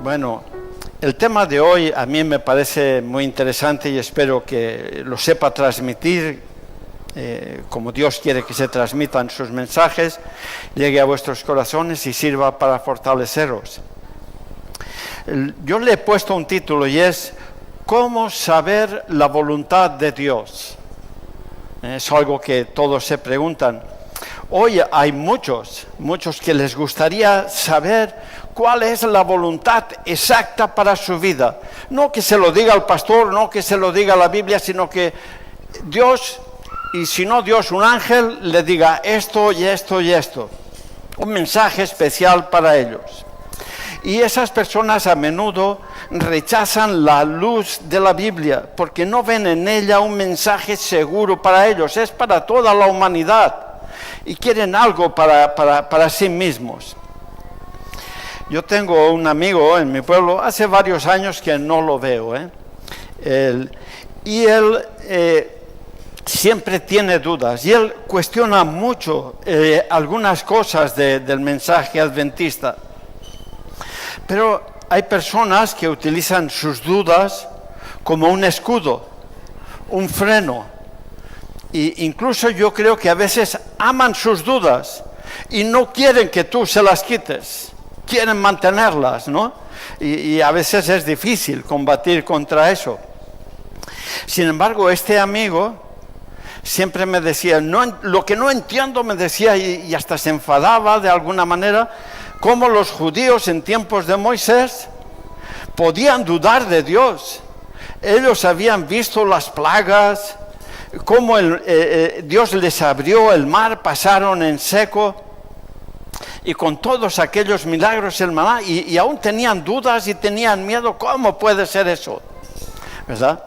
Bueno, el tema de hoy a mí me parece muy interesante y espero que lo sepa transmitir como Dios quiere que se transmitan sus mensajes, llegue a vuestros corazones y sirva para fortaleceros. Yo le he puesto un título y es ¿Cómo saber la voluntad de Dios? Es algo que todos se preguntan. Hoy hay muchos que les gustaría saber cuál es la voluntad exacta para su vida. No que se lo diga el pastor, no que se lo diga la Biblia, sino que Dios, y si no Dios, un ángel, le diga esto y esto y esto. Un mensaje especial para ellos. Y esas personas a menudo rechazan la luz de la Biblia porque no ven en ella un mensaje seguro para ellos. Es para toda la humanidad y quieren algo para sí mismos. Yo tengo un amigo en mi pueblo, hace varios años que no lo veo, él siempre tiene dudas y él cuestiona mucho algunas cosas del mensaje adventista. Pero hay personas que utilizan sus dudas como un escudo, un freno. E incluso yo creo que a veces aman sus dudas y no quieren que tú se las quites. Quieren mantenerlas, ¿no? Y a veces es difícil combatir contra eso. Sin embargo, este amigo siempre me decía, lo que no entiendo, me decía, y hasta se enfadaba de alguna manera, cómo los judíos en tiempos de Moisés podían dudar de Dios. Ellos habían visto las plagas, cómo Dios les abrió el mar, pasaron en seco, y con todos aquellos milagros el maná, y aún tenían dudas y tenían miedo. ¿Cómo puede ser eso? ¿Verdad?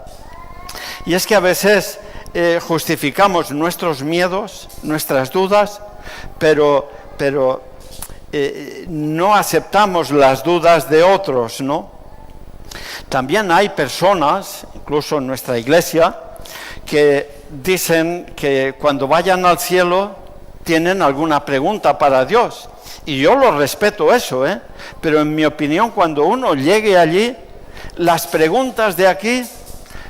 Y es que a veces justificamos nuestros miedos, nuestras dudas, pero no aceptamos las dudas de otros, ¿no? También hay personas, incluso en nuestra iglesia, que dicen que cuando vayan al cielo tienen alguna pregunta para Dios. Y yo lo respeto eso, pero en mi opinión, cuando uno llegue allí, las preguntas de aquí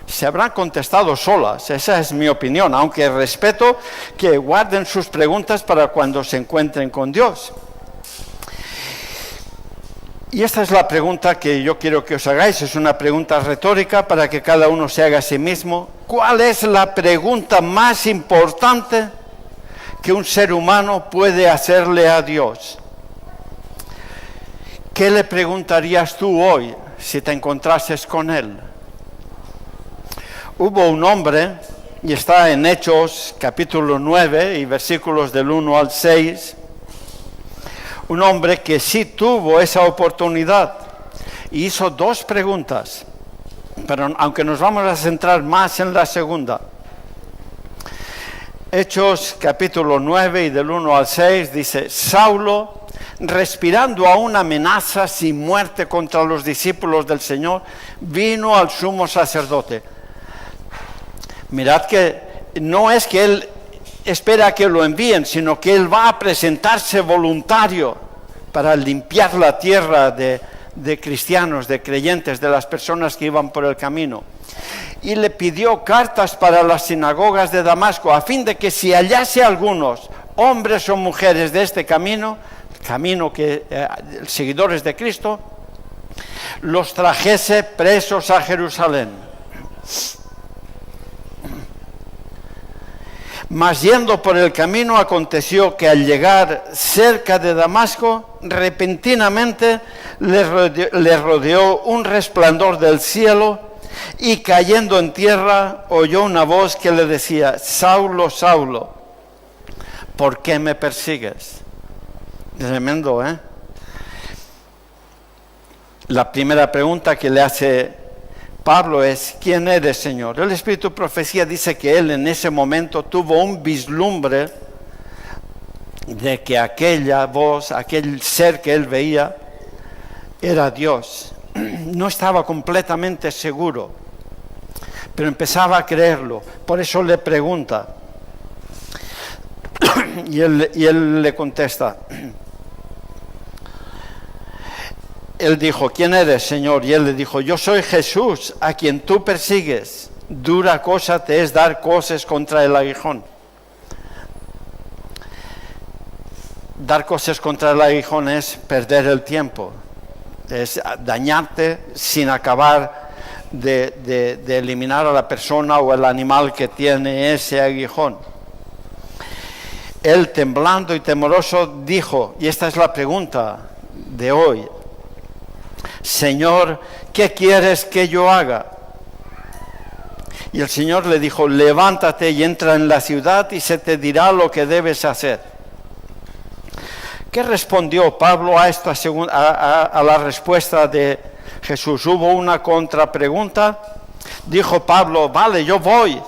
se habrán contestado solas. Esa es mi opinión, aunque respeto que guarden sus preguntas para cuando se encuentren con Dios. Y esta es la pregunta que yo quiero que os hagáis. Es una pregunta retórica para que cada uno se haga a sí mismo. ¿Cuál es la pregunta más importante que un ser humano puede hacerle a Dios? ¿Qué le preguntarías tú hoy si te encontrases con él? Hubo un hombre, y está en Hechos capítulo 9 y versículos del 1 al 6, un hombre que sí tuvo esa oportunidad y hizo dos preguntas, pero aunque nos vamos a centrar más en la segunda. Hechos capítulo 9 y del 1 al 6 dice: Saulo, respirando aún amenazas y muerte contra los discípulos del Señor, vino al sumo sacerdote. Mirad que no es que él espera que lo envíen, sino que él va a presentarse voluntario para limpiar la tierra de cristianos, de creyentes, de las personas que iban por el camino. Y le pidió cartas para las sinagogas de Damasco, a fin de que si hallase algunos, hombres o mujeres de este camino que seguidores de Cristo, los trajese presos a Jerusalén. Mas yendo por el camino, aconteció que al llegar cerca de Damasco, repentinamente le rodeó un resplandor del cielo, y cayendo en tierra oyó una voz que le decía: Saulo, Saulo, ¿por qué me persigues? Tremendo, ¿eh? La primera pregunta que le hace Pablo es: ¿quién eres, Señor? El Espíritu de Profecía dice que él en ese momento tuvo un vislumbre de que aquella voz, aquel ser que él veía, era Dios. No estaba completamente seguro, pero empezaba a creerlo. Por eso le pregunta. Y él le contesta: él dijo, ¿quién eres, Señor? Y él le dijo, yo soy Jesús, a quien tú persigues. Dura cosa te es dar cosas contra el aguijón. Dar cosas contra el aguijón es perder el tiempo, es dañarte sin acabar de eliminar a la persona o el animal que tiene ese aguijón. Él, temblando y temoroso, dijo, y esta es la pregunta de hoy, Señor, ¿qué quieres que yo haga? Y el Señor le dijo, levántate y entra en la ciudad y se te dirá lo que debes hacer. ¿Qué respondió Pablo a esta a la respuesta de Jesús? ¿Hubo una contrapregunta? Dijo Pablo, vale, yo voy,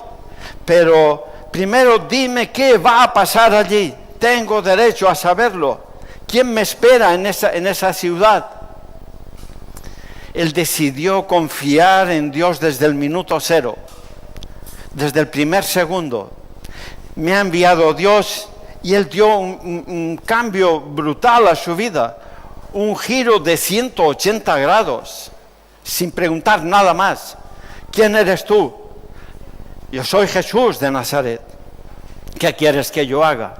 pero primero dime qué va a pasar allí. Tengo derecho a saberlo. ¿Quién me espera en esa ciudad? Él decidió confiar en Dios desde el minuto cero, desde el primer segundo. Me ha enviado Dios y Él dio un cambio brutal a su vida, un giro de 180 grados, sin preguntar nada más. ¿Quién eres tú? Yo soy Jesús de Nazaret. ¿Qué quieres que yo haga?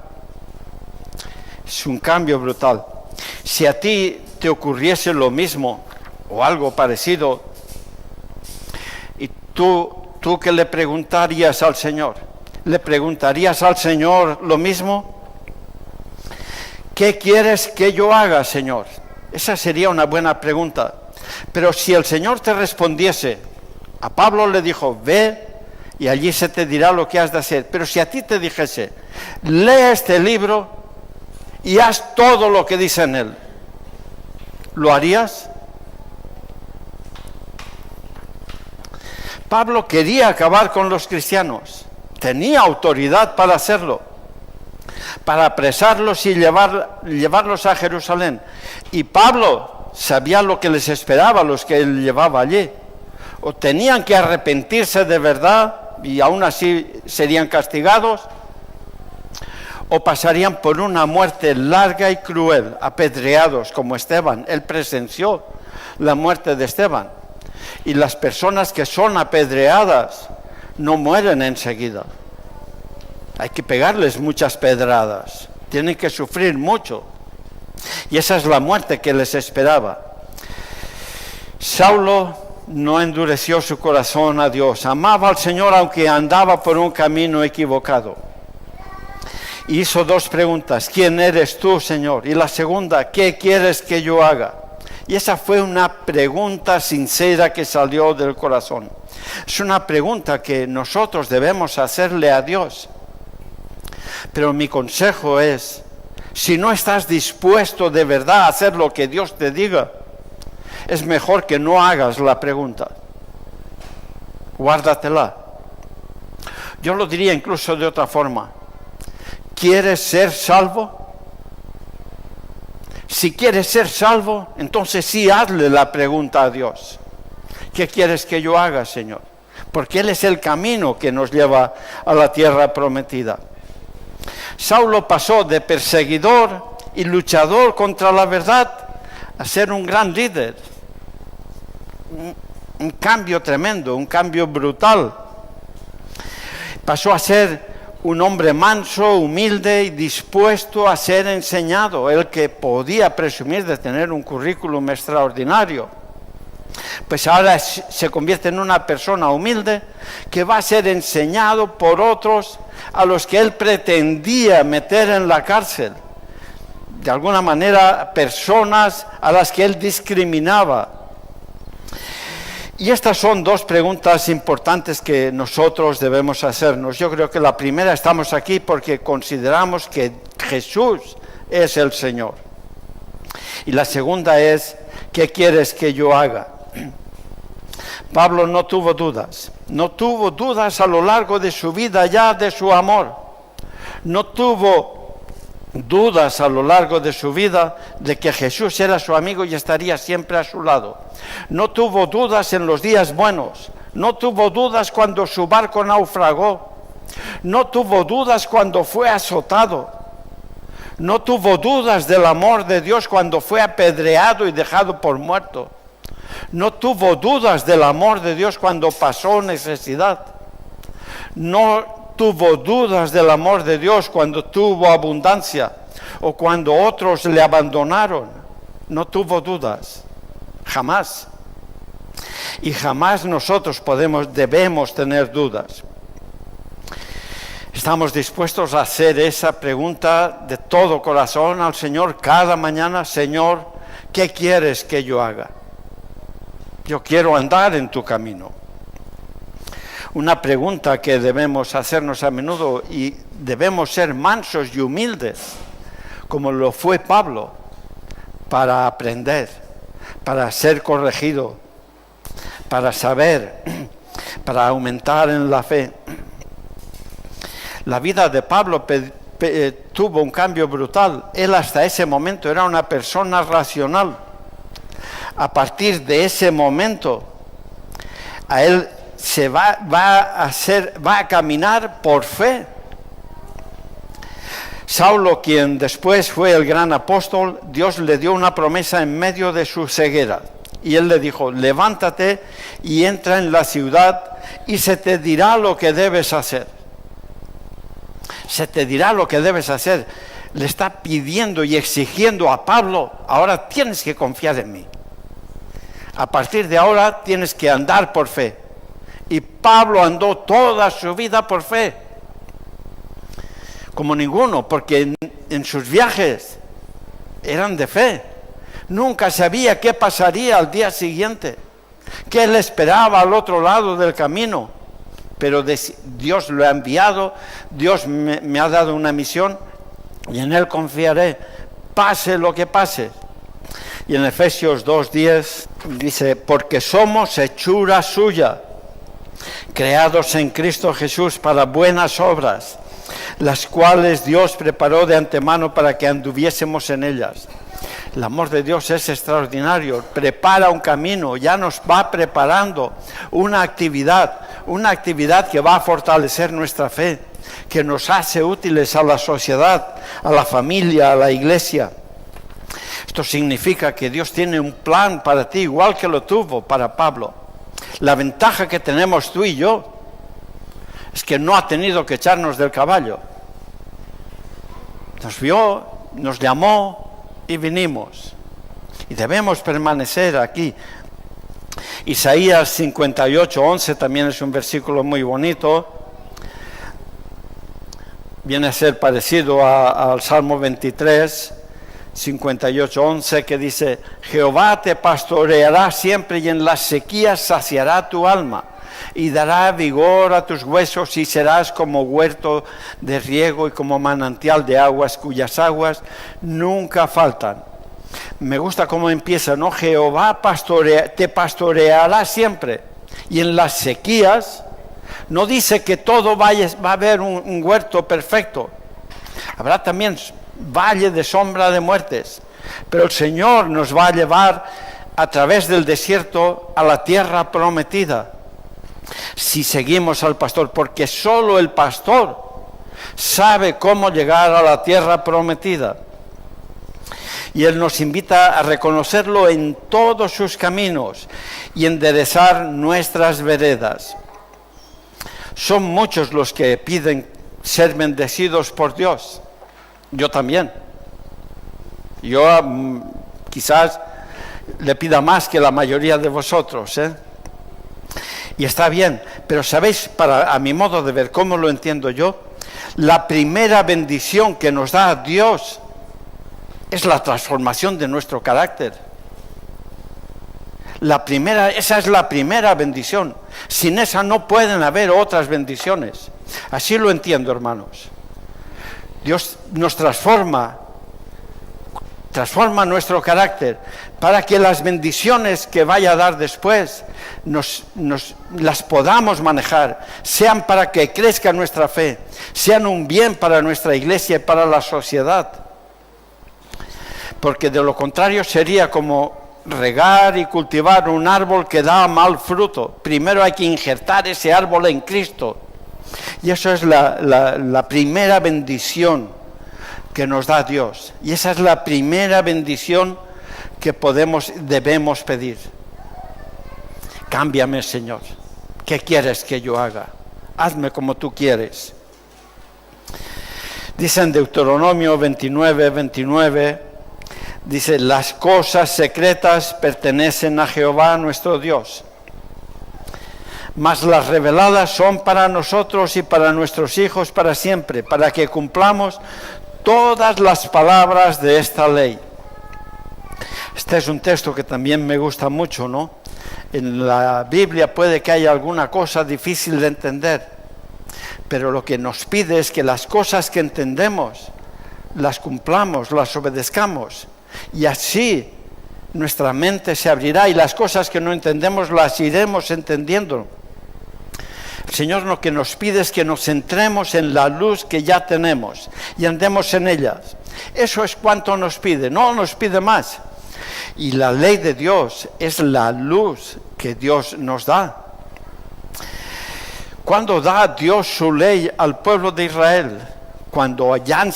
Es un cambio brutal. Si a ti te ocurriese lo mismo o algo parecido, y tú ¿qué le preguntarías al Señor? ¿Le preguntarías al Señor lo mismo? ¿Qué quieres que yo haga, Señor? Esa sería una buena pregunta. Pero si el Señor te respondiese, a Pablo le dijo, ve y allí se te dirá lo que has de hacer. Pero si a ti te dijese, lee este libro y haz todo lo que dice en él, ¿lo harías? Pablo quería acabar con los cristianos, tenía autoridad para hacerlo, para apresarlos y llevarlos a Jerusalén. Y Pablo sabía lo que les esperaba a los que él llevaba allí. O tenían que arrepentirse de verdad y aún así serían castigados, o pasarían por una muerte larga y cruel, apedreados como Esteban. Él presenció la muerte de Esteban. Y las personas que son apedreadas no mueren enseguida. Hay que pegarles muchas pedradas, tienen que sufrir mucho. Y esa es la muerte que les esperaba. Saulo no endureció su corazón a Dios, amaba al Señor aunque andaba por un camino equivocado. Y hizo dos preguntas, ¿quién eres tú, Señor? Y la segunda, ¿qué quieres que yo haga? Y esa fue una pregunta sincera que salió del corazón. Es una pregunta que nosotros debemos hacerle a Dios. Pero mi consejo es, si no estás dispuesto de verdad a hacer lo que Dios te diga, es mejor que no hagas la pregunta. Guárdatela. Yo lo diría incluso de otra forma. ¿Quieres ser salvo? Si quieres ser salvo, entonces sí hazle la pregunta a Dios. ¿Qué quieres que yo haga, Señor? Porque Él es el camino que nos lleva a la tierra prometida. Saulo pasó de perseguidor y luchador contra la verdad a ser un gran líder. Un cambio tremendo, un cambio brutal. Pasó a ser un hombre manso, humilde y dispuesto a ser enseñado, el que podía presumir de tener un currículum extraordinario. Pues ahora se convierte en una persona humilde que va a ser enseñado por otros a los que él pretendía meter en la cárcel. De alguna manera, personas a las que él discriminaba. Y estas son dos preguntas importantes que nosotros debemos hacernos. Yo creo que la primera, estamos aquí porque consideramos que Jesús es el Señor. Y la segunda es, ¿qué quieres que yo haga? Pablo no tuvo dudas a lo largo de su vida ya de su amor. No tuvo dudas a lo largo de su vida de que Jesús era su amigo y estaría siempre a su lado. No tuvo dudas en los días buenos, no tuvo dudas cuando su barco naufragó, no tuvo dudas cuando fue azotado, No tuvo dudas del amor de Dios cuando fue apedreado y dejado por muerto. No tuvo dudas del amor de Dios cuando pasó necesidad. No tuvo dudas del amor de Dios cuando tuvo abundancia o cuando otros le abandonaron. No tuvo dudas, jamás. Y jamás nosotros debemos tener dudas. Estamos dispuestos a hacer esa pregunta de todo corazón al Señor cada mañana. Señor, ¿qué quieres que yo haga? Yo quiero andar en tu camino. Una pregunta que debemos hacernos a menudo, y debemos ser mansos y humildes, como lo fue Pablo, para aprender, para ser corregido, para saber, para aumentar en la fe. La vida de Pablo tuvo un cambio brutal. Él hasta ese momento era una persona racional. A partir de ese momento, a él se va a caminar por fe. Saulo, quien después fue el gran apóstol, Dios le dio una promesa en medio de su ceguera. Y él le dijo, levántate y entra en la ciudad y se te dirá lo que debes hacer. Se te dirá lo que debes hacer. Le está pidiendo y exigiendo a Pablo, ahora tienes que confiar en mí. A partir de ahora tienes que andar por fe. Y Pablo andó toda su vida por fe. Como ninguno, porque en sus viajes eran de fe. Nunca sabía qué pasaría al día siguiente, qué le esperaba al otro lado del camino. Pero Dios lo ha enviado, Dios me ha dado una misión y en Él confiaré, pase lo que pase. Y en Efesios 2:10 dice, porque somos hechura suya, creados en Cristo Jesús para buenas obras, las cuales Dios preparó de antemano para que anduviésemos en ellas. El amor de Dios es extraordinario, prepara un camino, ya nos va preparando una actividad que va a fortalecer nuestra fe, que nos hace útiles a la sociedad, a la familia, a la iglesia. Esto significa que Dios tiene un plan para ti, igual que lo tuvo para Pablo. La ventaja que tenemos tú y yo es que no ha tenido que echarnos del caballo. Nos vio, nos llamó y vinimos. Y debemos permanecer aquí. Isaías 58:11 también es un versículo muy bonito. Viene a ser parecido al Salmo 23, 58:11, que dice, Jehová te pastoreará siempre y en las sequías saciará tu alma y dará vigor a tus huesos y serás como huerto de riego y como manantial de aguas cuyas aguas nunca faltan. Me gusta cómo empieza, ¿no? Jehová te pastoreará siempre. Y en las sequías, no dice que todo va a haber un huerto perfecto. Habrá también valle de sombra de muertes. Pero el Señor nos va a llevar a través del desierto a la tierra prometida. Si seguimos al pastor, porque solo el pastor sabe cómo llegar a la tierra prometida. Y Él nos invita a reconocerlo en todos sus caminos y enderezar nuestras veredas. Son muchos los que piden ser bendecidos por Dios. Yo también. Yo quizás le pida más que la mayoría de vosotros, ¿eh? Y está bien, pero ¿sabéis? A mi modo de ver, ¿cómo lo entiendo yo? La primera bendición que nos da Dios es la transformación de nuestro carácter. Esa es la primera bendición. Sin esa no pueden haber otras bendiciones. Así lo entiendo, hermanos. Dios nos transforma nuestro carácter para que las bendiciones que vaya a dar después las podamos manejar, sean para que crezca nuestra fe, sean un bien para nuestra iglesia y para la sociedad. Porque de lo contrario sería como regar y cultivar un árbol que da mal fruto. Primero hay que injertar ese árbol en Cristo. Y eso es la primera bendición que nos da Dios. Y esa es la primera bendición que debemos pedir. Cámbiame, Señor. ¿Qué quieres que yo haga? Hazme como tú quieres. Dice en Deuteronomio 29, dice, las cosas secretas pertenecen a Jehová nuestro Dios, mas las reveladas son para nosotros y para nuestros hijos para siempre, para que cumplamos todas las palabras de esta ley. Este es un texto que también me gusta mucho, ¿no? En la Biblia puede que haya alguna cosa difícil de entender, pero lo que nos pide es que las cosas que entendemos las cumplamos, las obedezcamos, y así nuestra mente se abrirá y las cosas que no entendemos las iremos entendiendo. El Señor lo que nos pide es que nos centremos en la luz que ya tenemos y andemos en ellas. Eso es cuanto nos pide, no nos pide más. Y la ley de Dios es la luz que Dios nos da. ¿Cuándo da Dios su ley al pueblo de Israel? Cuando ya han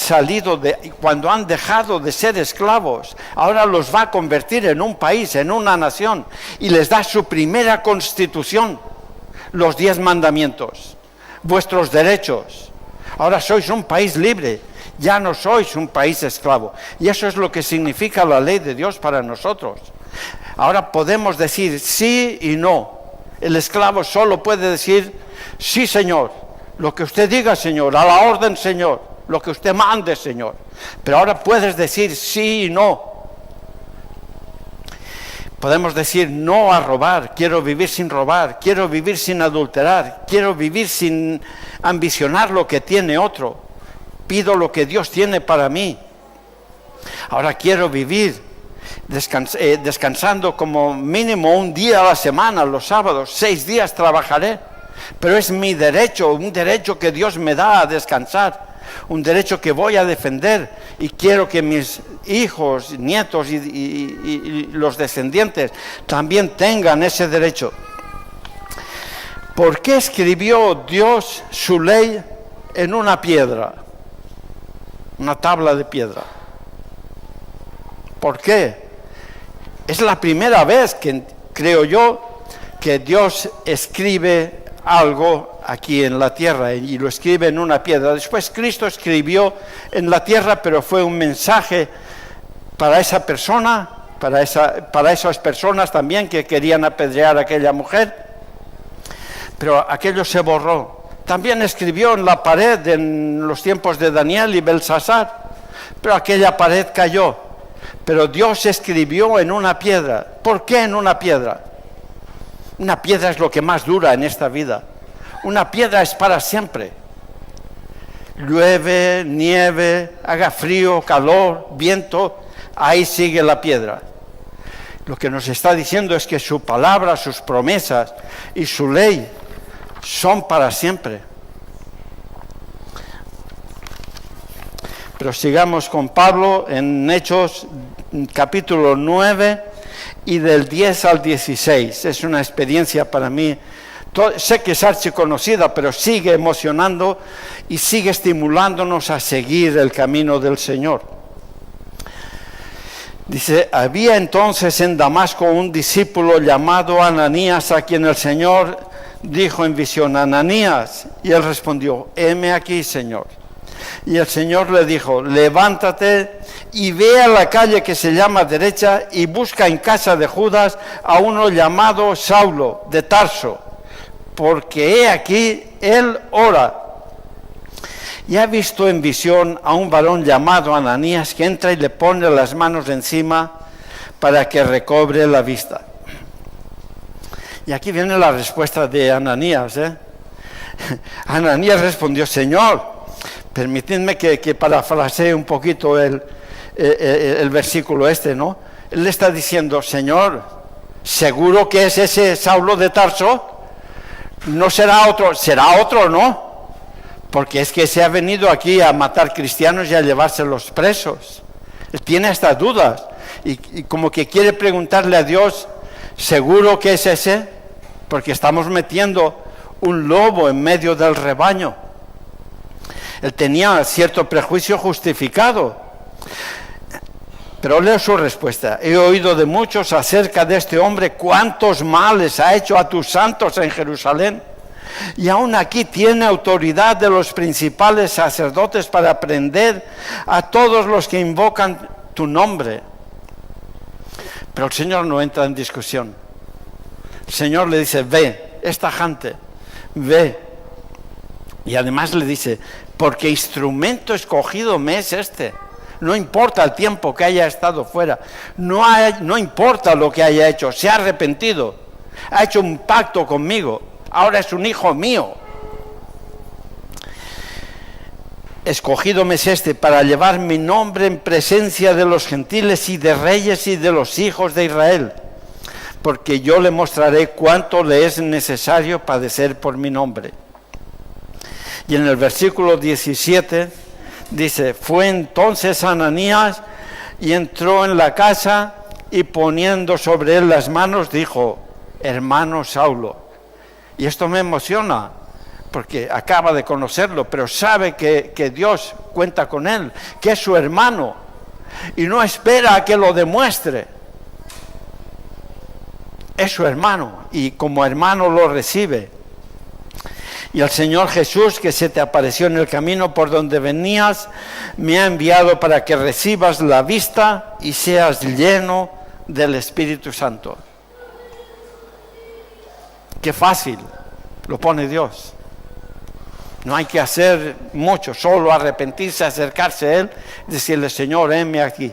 cuando han dejado de ser esclavos, ahora los va a convertir en un país, en una nación, y les da su primera constitución, los 10 mandamientos, vuestros derechos. Ahora sois un país libre, ya no sois un país esclavo. Y eso es lo que significa la ley de Dios para nosotros. Ahora podemos decir sí y no. El esclavo solo puede decir sí, Señor, lo que usted diga, Señor, a la orden, Señor, lo que usted mande, Señor. Pero ahora puedes decir sí y no. Podemos decir no a robar, quiero vivir sin robar, quiero vivir sin adulterar, quiero vivir sin ambicionar lo que tiene otro. Pido lo que Dios tiene para mí. Ahora quiero vivir descansando como mínimo un día a la semana, los sábados, 6 días trabajaré. Pero es mi derecho, un derecho que Dios me da a descansar, un derecho que voy a defender, y quiero que mis hijos, nietos y los descendientes también tengan ese derecho. ¿Por qué escribió Dios su ley en una piedra? Una tabla de piedra. ¿Por qué? Es la primera vez que, creo yo, que Dios escribe algo aquí en la tierra y lo escribe en una piedra. Después Cristo escribió en la tierra, pero fue un mensaje para esa persona, para esas personas también que querían apedrear a aquella mujer, pero aquello se borró. También escribió en la pared en los tiempos de Daniel y Belsasar, pero aquella pared cayó. Pero Dios escribió en una piedra. ¿Por qué en una piedra? Una piedra es lo que más dura en esta vida. Una piedra es para siempre. Llueve, nieve, haga frío, calor, viento, ahí sigue la piedra. Lo que nos está diciendo es que su palabra, sus promesas y su ley son para siempre. Pero sigamos con Pablo en Hechos capítulo 9 y del 10 al 16. Es una experiencia para mí, sé que es archiconocida, pero sigue emocionando y sigue estimulándonos a seguir el camino del Señor. Dice, había entonces en Damasco un discípulo llamado Ananías, a quien el Señor dijo en visión, Ananías, y él respondió, heme aquí, Señor. Y el Señor le dijo, levántate y ve a la calle que se llama derecha y busca en casa de Judas a uno llamado Saulo de Tarso, porque he aquí él ora. Y ha visto en visión a un varón llamado Ananías que entra y le pone las manos encima para que recobre la vista. Y aquí viene la respuesta de Ananías. Ananías respondió, Señor, permitidme que parafrasee un poquito el versículo ¿no? Él le está diciendo, Señor, ¿seguro que es ese Saulo de Tarso? No será otro, ¿no? Porque es que se ha venido aquí a matar cristianos y a llevárselos presos. Él tiene estas dudas y como que quiere preguntarle a Dios, ¿seguro que es ese? Porque estamos metiendo un lobo en medio del rebaño. Él tenía cierto prejuicio justificado. Pero leo su respuesta. He oído de muchos acerca de este hombre cuántos males ha hecho a tus santos en Jerusalén. Y aún aquí tiene autoridad de los principales sacerdotes para prender a todos los que invocan tu nombre. Pero el Señor no entra en discusión. El Señor le dice, ve, esta gente, ve. Y además le dice, porque instrumento escogido me es este. No importa el tiempo que haya estado fuera, no importa lo que haya hecho, se ha arrepentido, ha hecho un pacto conmigo, ahora es un hijo mío. Escogido me es este para llevar mi nombre en presencia de los gentiles y de reyes y de los hijos de Israel, porque yo le mostraré cuánto le es necesario padecer por mi nombre. Y en el versículo 17 dice, fue entonces Ananías y entró en la casa y poniendo sobre él las manos dijo, hermano Saulo. Y esto me emociona porque acaba de conocerlo, pero sabe que Dios cuenta con él, que es su hermano y no espera a que lo demuestre. Es su hermano y como hermano lo recibe. Y el Señor Jesús, que se te apareció en el camino por donde venías, me ha enviado para que recibas la vista y seas lleno del Espíritu Santo. Qué fácil, lo pone Dios. No hay que hacer mucho, solo arrepentirse, acercarse a Él y decirle, Señor, heme aquí,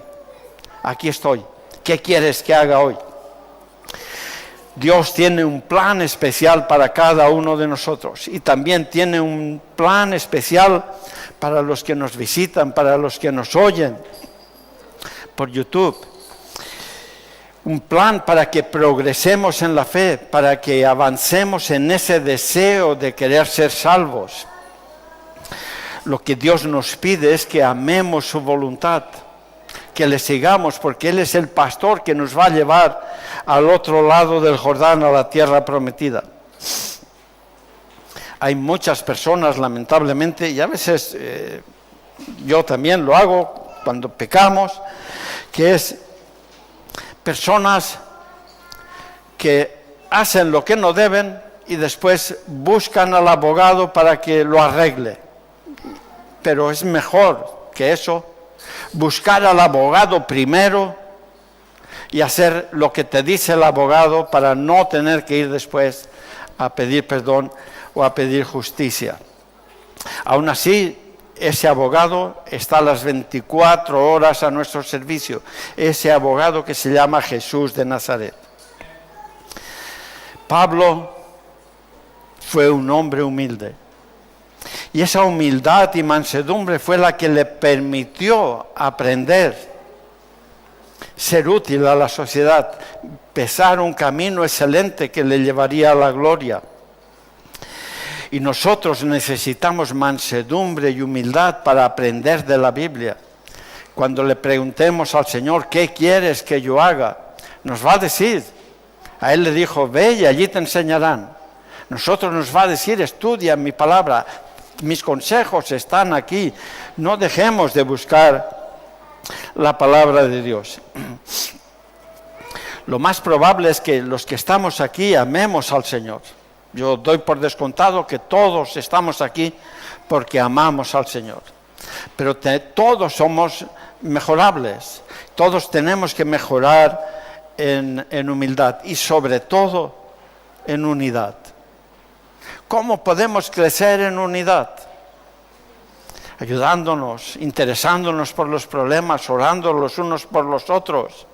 aquí estoy. ¿Qué quieres que haga hoy? Dios tiene un plan especial para cada uno de nosotros y también tiene un plan especial para los que nos visitan, para los que nos oyen por YouTube. Un plan para que progresemos en la fe, para que avancemos en ese deseo de querer ser salvos. Lo que Dios nos pide es que amemos su voluntad, que le sigamos, porque Él es el pastor que nos va a llevar al otro lado del Jordán, a la tierra prometida. Hay muchas personas, lamentablemente, y a veces yo también lo hago cuando pecamos, que es personas que hacen lo que no deben y después buscan al abogado para que lo arregle. Pero es mejor que eso, buscar al abogado primero y hacer lo que te dice el abogado para no tener que ir después a pedir perdón o a pedir justicia. Aún así, ese abogado está las 24 horas a nuestro servicio, ese abogado que se llama Jesús de Nazaret. Pablo fue un hombre humilde. Y esa humildad y mansedumbre fue la que le permitió aprender, ser útil a la sociedad, empezar un camino excelente que le llevaría a la gloria. Y nosotros necesitamos mansedumbre y humildad para aprender de la Biblia. Cuando le preguntemos al Señor, ¿qué quieres que yo haga?, nos va a decir. A Él le dijo, ve y allí te enseñarán. Nosotros nos va a decir, estudia mi palabra, mis consejos están aquí. No dejemos de buscar la palabra de Dios. Lo más probable es que los que estamos aquí amemos al Señor. Yo doy por descontado que todos estamos aquí porque amamos al Señor. Pero todos somos mejorables. Todos tenemos que mejorar en humildad y sobre todo en unidad. ¿Cómo podemos crecer en unidad? Ayudándonos, interesándonos por los problemas, orando los unos por los otros.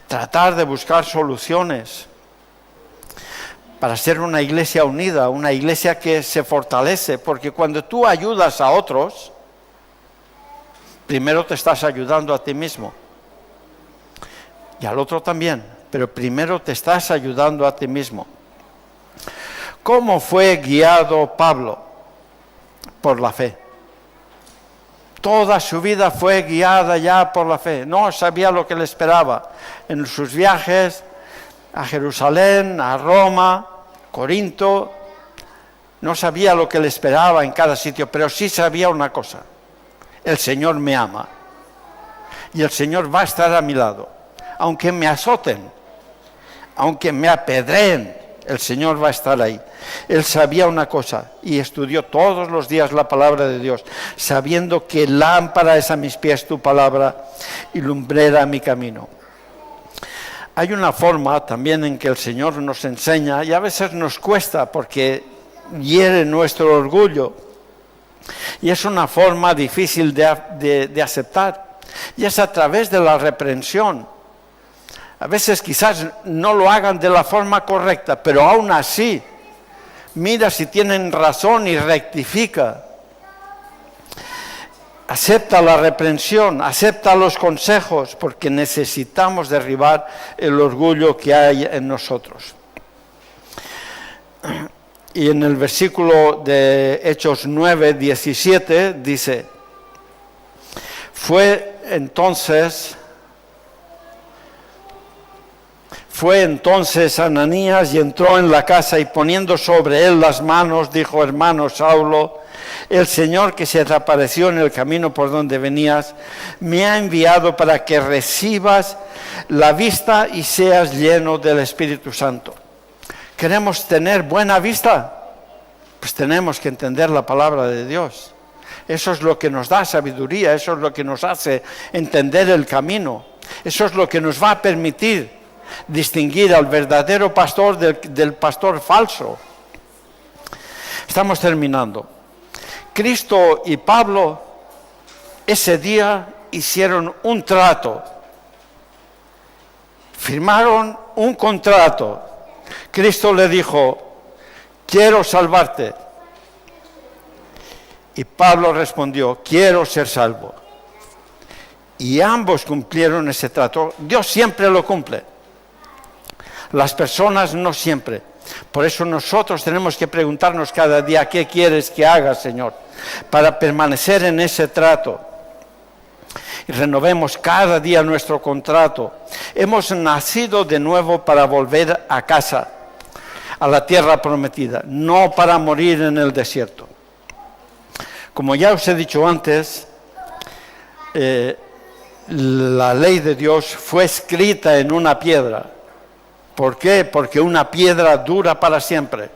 Tratar de buscar soluciones para ser una iglesia unida, una iglesia que se fortalece, porque cuando tú ayudas a otros, primero te estás ayudando a ti mismo y al otro también, pero primero te estás ayudando a ti mismo. ¿Cómo fue guiado Pablo? Por la fe. Toda su vida fue guiada ya por la fe. No sabía lo que le esperaba en sus viajes a Jerusalén, a Roma, Corinto, no sabía lo que le esperaba en cada sitio, pero sí sabía una cosa: el Señor me ama y el Señor va a estar a mi lado. Aunque me azoten, aunque me apedreen, el Señor va a estar ahí. Él sabía una cosa y estudió todos los días la palabra de Dios, sabiendo que lámpara es a mis pies tu palabra y lumbrera mi camino. Hay una forma también en que el Señor nos enseña, y a veces nos cuesta porque hiere nuestro orgullo, y es una forma difícil de aceptar, y es a través de la reprensión. A veces quizás no lo hagan de la forma correcta, pero aún así, mira si tienen razón y rectifica. Acepta la reprensión, acepta los consejos, porque necesitamos derribar el orgullo que hay en nosotros. Y en el versículo de Hechos 9:17 dice: Fue entonces Ananías y entró en la casa y poniendo sobre él las manos, dijo: hermano Saulo, el Señor que se te apareció en el camino por donde venías, me ha enviado para que recibas la vista y seas lleno del Espíritu Santo. ¿Queremos tener buena vista? Pues tenemos que entender la palabra de Dios. Eso es lo que nos da sabiduría, eso es lo que nos hace entender el camino. Eso es lo que nos va a permitir distinguir al verdadero pastor del pastor falso. Estamos terminando. Cristo y Pablo ese día hicieron un trato, firmaron un contrato. Cristo le dijo: quiero salvarte. Y Pablo respondió: quiero ser salvo. Y ambos cumplieron ese trato. Dios siempre lo cumple. Las personas no siempre. Por eso nosotros tenemos que preguntarnos cada día: ¿qué quieres que haga, Señor? Para permanecer en ese trato. Y renovemos cada día nuestro contrato. Hemos nacido de nuevo para volver a casa, a la tierra prometida, no para morir en el desierto. Como ya os he dicho antes, la ley de Dios fue escrita en una piedra. ¿Por qué? Porque una piedra dura para siempre.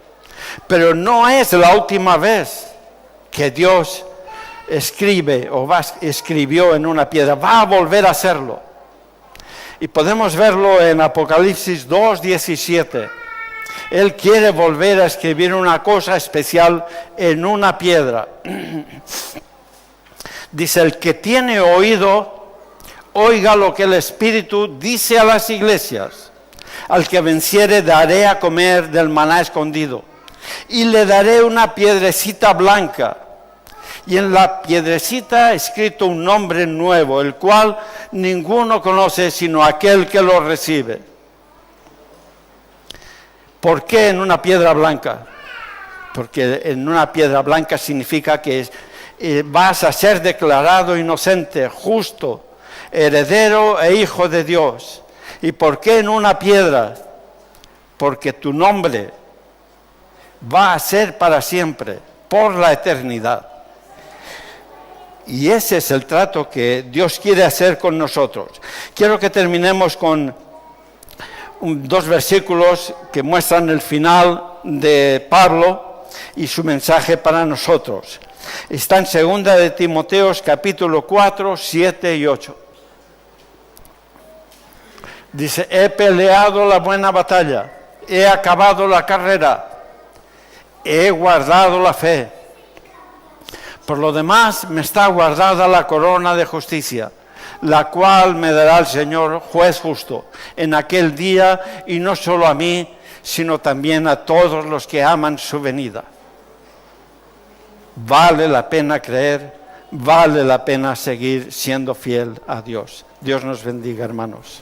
Pero no es la última vez que Dios escribió en una piedra. Va a volver a hacerlo. Y podemos verlo en Apocalipsis 2:17. Él quiere volver a escribir una cosa especial en una piedra. Dice: el que tiene oído, oiga lo que el Espíritu dice a las iglesias. Al que venciere daré a comer del maná escondido, y le daré una piedrecita blanca, y en la piedrecita escrito un nombre nuevo, el cual ninguno conoce sino aquel que lo recibe. ¿Por qué en una piedra blanca? Porque en una piedra blanca significa que vas a ser declarado inocente, justo, heredero e hijo de Dios. ¿Y por qué en una piedra? Porque tu nombre va a ser para siempre, por la eternidad. Y ese es el trato que Dios quiere hacer con nosotros. Quiero que terminemos con dos versículos que muestran el final de Pablo y su mensaje para nosotros. Está en 2 de Timoteo, capítulo 4, 7 y 8. Dice: he peleado la buena batalla, he acabado la carrera, he guardado la fe. Por lo demás me está guardada la corona de justicia, la cual me dará el Señor, juez justo, en aquel día, y no solo a mí, sino también a todos los que aman su venida. Vale la pena creer, vale la pena seguir siendo fiel a Dios. Dios nos bendiga, hermanos.